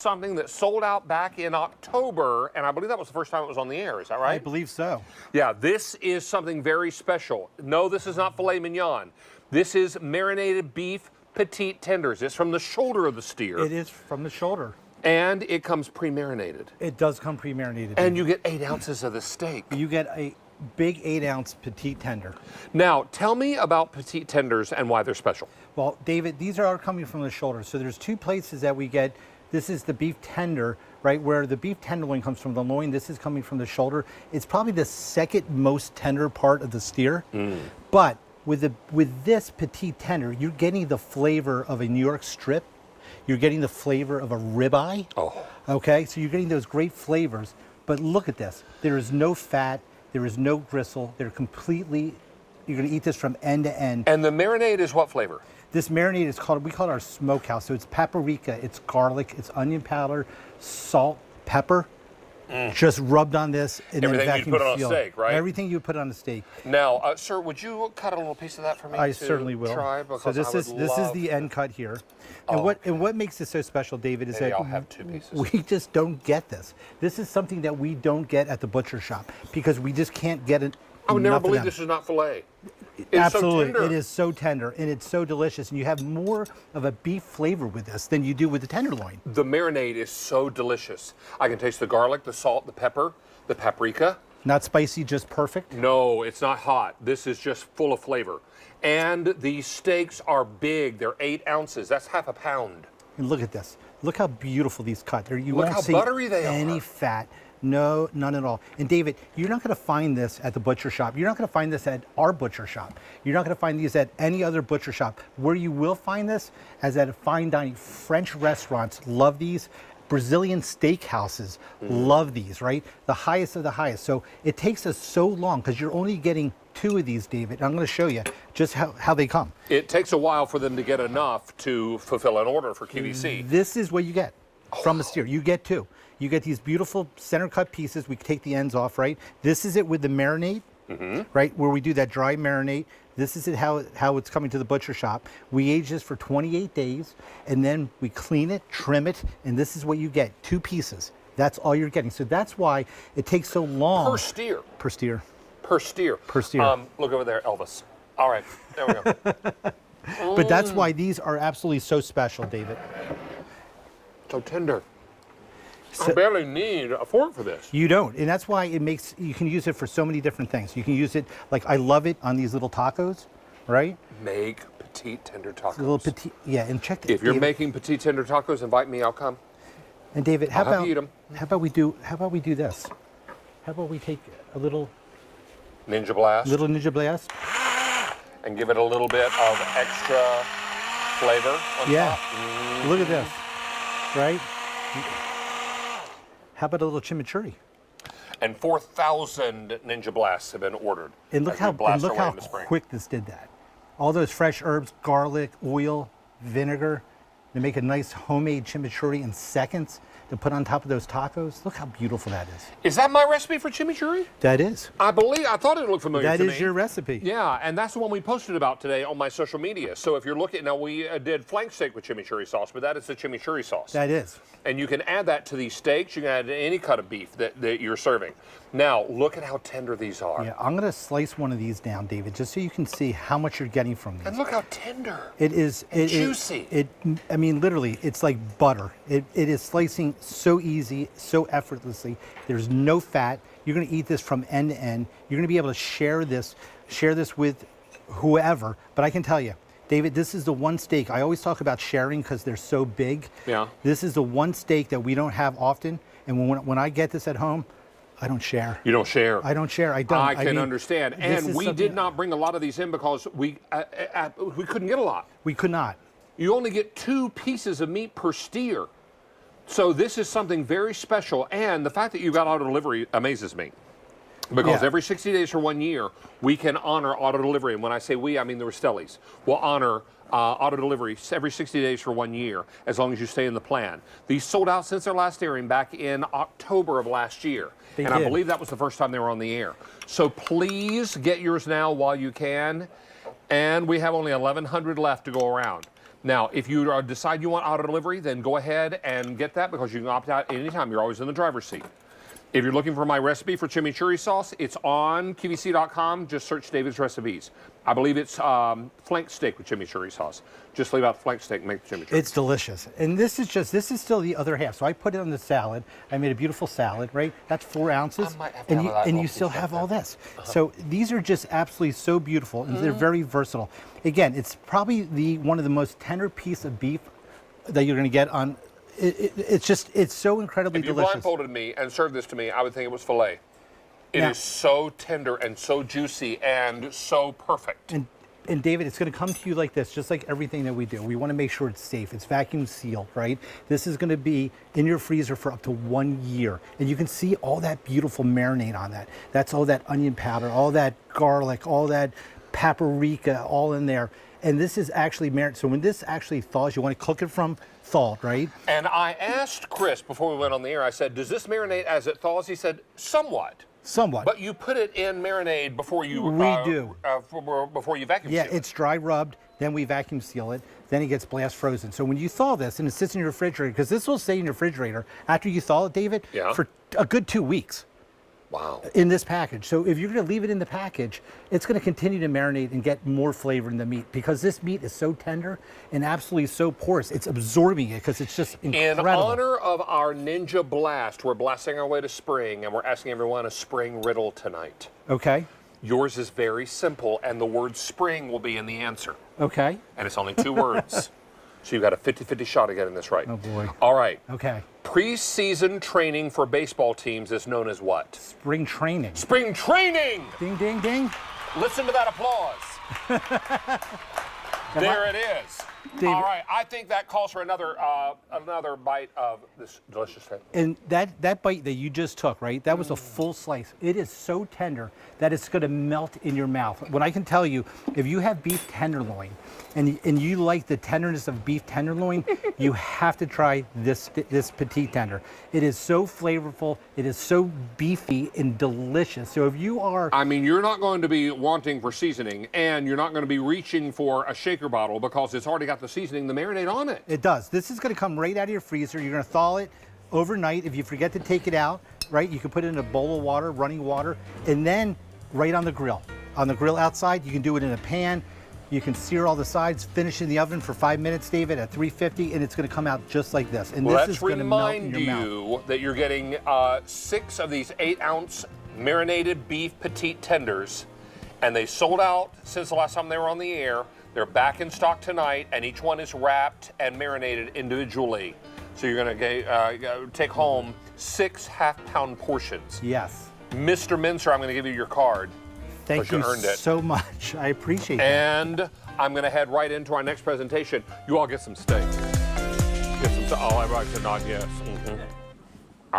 Something that sold out back in October, and I believe that was the first time it was on the air. Is that right? I believe so. Yeah, this is something very special. No, this is not filet mignon. This is marinated beef petite tenders. It's from the shoulder of the steer. It is from the shoulder. And it comes pre-marinated. It does come pre-marinated. And you get 8 ounces of the steak. You get a big 8-ounce petite tender. Now, tell me about petite tenders and why they're special. Well, David, these are coming from the shoulder. So there's 2 places that we get. This is the beef tender, right? Where the beef tenderloin comes from the loin. This is coming from the shoulder. It's probably the second most tender part of the steer. But with this petite tender, you're getting the flavor of a New York strip. You're getting the flavor of a ribeye. Oh. Okay, so you're getting those great flavors. But look at this. There is no fat. There is no gristle. They're completely, you're gonna eat this from end to end. And the marinade is what flavor? This marinade is called, we call it our smokehouse. So it's paprika, it's garlic, it's onion powder, salt, pepper, just rubbed on this and Everything then you vacuum put on a sealed. steak, right? Everything you put on a steak. Now, sir, would you cut a little piece of that for me? I to certainly will. Try? Because So this is love the end cut here. And what makes this so special, David, is Maybe that I'll have 2 pieces. we just don't get this. This is something that we don't get at the butcher shop because we just can't get it. I would never enough of believe them. this is not filet. It's Absolutely, so tender. it is so tender and it's so delicious, and you have more of a beef flavor with this than you do with the tenderloin. The marinade is so delicious. I can taste the garlic, the salt, the pepper, the paprika. Not spicy, just perfect. No, it's not hot. This is just full of flavor. And the steaks are big. They're 8 ounces. That's half a pound. And look at this. Look how beautiful these cut. You Look won't how see buttery they any are. fat. No, none at all. And David, you're not going to find this at the butcher shop. You're not going to find this at our butcher shop. You're not going to find these at any other butcher shop. Where you will find this is at fine dining. French restaurants love these. Brazilian steakhouses love these, right? The highest of the highest. So it takes us so long because you're only getting 2 of these, David. I'm going to show you just how they come. It takes a while for them to get enough to fulfill an order for QVC. This is what you get from the steer. You get 2. You get these beautiful center cut pieces. We take the ends off, right? This is it with the marinade, right? Where we do that dry marinade. This is it how it's coming to the butcher shop. We age this for 28 days, and then we clean it, trim it, and this is what you get, 2 pieces. That's all you're getting. So that's why it takes so long. Per steer. Per steer. Per steer. Per steer. Look over there, Elvis. All right, there we go. But that's why these are absolutely so special, David. So tender. I So- barely need a fork for this. You don't, and that's why you can use it for so many different things. You can use it, like I love it on these little tacos, right? Make petite tender tacos. Little petite, yeah, and check the, If you're David, making petite tender tacos, invite me, I'll come. and David, how I'll have about you eat 'em. how about we do this? How about we take a little Ninja Blast. Ninja Blast? And give it a little bit of extra flavor on Yeah. top. Look at this, right? How about a little chimichurri? And 4,000 Ninja Blasts have been ordered. And look as we how blast our way into spring. quick this did that. All those fresh herbs, garlic, oil, vinegar, to make a nice homemade chimichurri in seconds to put on top of those tacos. Look how beautiful that is. Is that my recipe for chimichurri? That is. I thought it looked familiar That to me. is your recipe. Yeah, and that's the one we posted about today on my social media. So if you're looking, now we did flank steak with chimichurri sauce, but that is the chimichurri sauce. That is. And you can add that to these steaks. You can add any cut of beef that you're serving. Now, look at how tender these are. Yeah, I'm gonna slice one of these down, David, just so you can see how much you're getting from these. And look how tender. It is juicy. I mean, literally, it's like butter. It is slicing so easy, so effortlessly. There's no fat. You're gonna eat this from end to end. You're gonna be able to share this with whoever. But I can tell you, David, this is the one steak. I always talk about sharing because they're so big. Yeah. This is the one steak that we don't have often. And when I get this at home, I don't share. You don't share. I don't share. I don't. I can mean, understand. this And is we something- did not bring a lot of these in because we couldn't get a lot. We could not. You only get 2 pieces of meat per steer. So this is something very special. And the fact that you got auto delivery amazes me. Because Yeah. every 60 days for 1 year, we can honor auto delivery. And when I say we, I mean the Rastellis. We'll honor auto delivery every 60 days for 1 year, as long as you stay in the plan. These sold out since their last airing back in October of last year. They I did. believe that was the first time they were on the air. So please get yours now while you can. And we have only 1,100 left to go around. Now, if you decide you want auto delivery, then go ahead and get that because you can opt out anytime. You're always in the driver's seat. If you're looking for my recipe for chimichurri sauce, it's on QVC.com. Just search David's recipes. I believe it's flank steak with chimichurri sauce. Just leave out the flank steak and make the chimichurri. It's delicious. And this is still the other half. So I put it on the salad. I made a beautiful salad, right? That's 4 ounces. And you still have all this. So these are just absolutely so beautiful, and they're very versatile. Again, it's probably one of the most tender piece of beef that you're going to get on. It's so incredibly delicious. If you blindfolded me and served this to me, I would think it was filet. It is so tender and so juicy and so perfect. And David, it's going to come to you like this, just like everything that we do. We want to make sure it's safe. It's vacuum sealed, right? This is going to be in your freezer for up to 1 year. And you can see all that beautiful marinade on that. That's all that onion powder, all that garlic, all that paprika, all in there. And this is actually marinade. So when this actually thaws, you want to cook it from thawed, right? And I asked Chris before we went on the air, I said, does this marinate as it thaws? He said, somewhat. Somewhat. But you put it in marinade before you before you vacuum seal it. Yeah, it's dry rubbed, then we vacuum seal it, then it gets blast frozen. So when you thaw this and it sits in your refrigerator, because this will stay in your refrigerator after you thaw it, David, for a good 2 weeks. Wow. In this package. So if you're going to leave it in the package, it's going to continue to marinate and get more flavor in the meat because this meat is so tender and absolutely so porous. It's absorbing it because it's just incredible. In honor of our Ninja Blast, we're blasting our way to spring and we're asking everyone a spring riddle tonight. Okay. Yours is very simple and the word spring will be in the answer. Okay. And it's only 2 words. So you've got a 50-50 shot of getting this right. Oh boy. All right. Okay. Preseason training for baseball teams is known as what? Spring training. Spring training! Ding, ding, ding. Listen to that applause. There it is. David. All right, I think that calls for another bite of this delicious thing. And that bite that you just took, right? That was a full slice. It is so tender that it's going to melt in your mouth. When I can tell you, if you have beef tenderloin and you like the tenderness of beef tenderloin, you have to try this Petite tender. It is so flavorful. It is so beefy and delicious. So if you are... I mean, you're not going to be wanting for seasoning, and you're not going to be reaching for a shaker bottle because it's already got the seasoning, the marinade on it. It does. This is going to come right out of your freezer. You're going to thaw it overnight. If you forget to take it out, right, you can put it in a bowl of water, running water, and then right on the grill. On the grill outside, you can do it in a pan. You can sear all the sides, finish in the oven for 5 minutes, David, at 350, and it's going to come out just like this. And this is going to melt in your mouth. Let's remind you that you're getting 6 of these 8-ounce marinated beef Petite tenders, and they sold out since the last time they were on the air. They're back in stock tonight, and each one is wrapped and marinated individually. So you're going to take home 6 half-pound portions. Yes. Mr. Mincer, I'm going to give you your card. Thank you so much. I appreciate it. And I'm going to head right into our next presentation. You all get some steak. Get some. Oh, everybody said nod yes.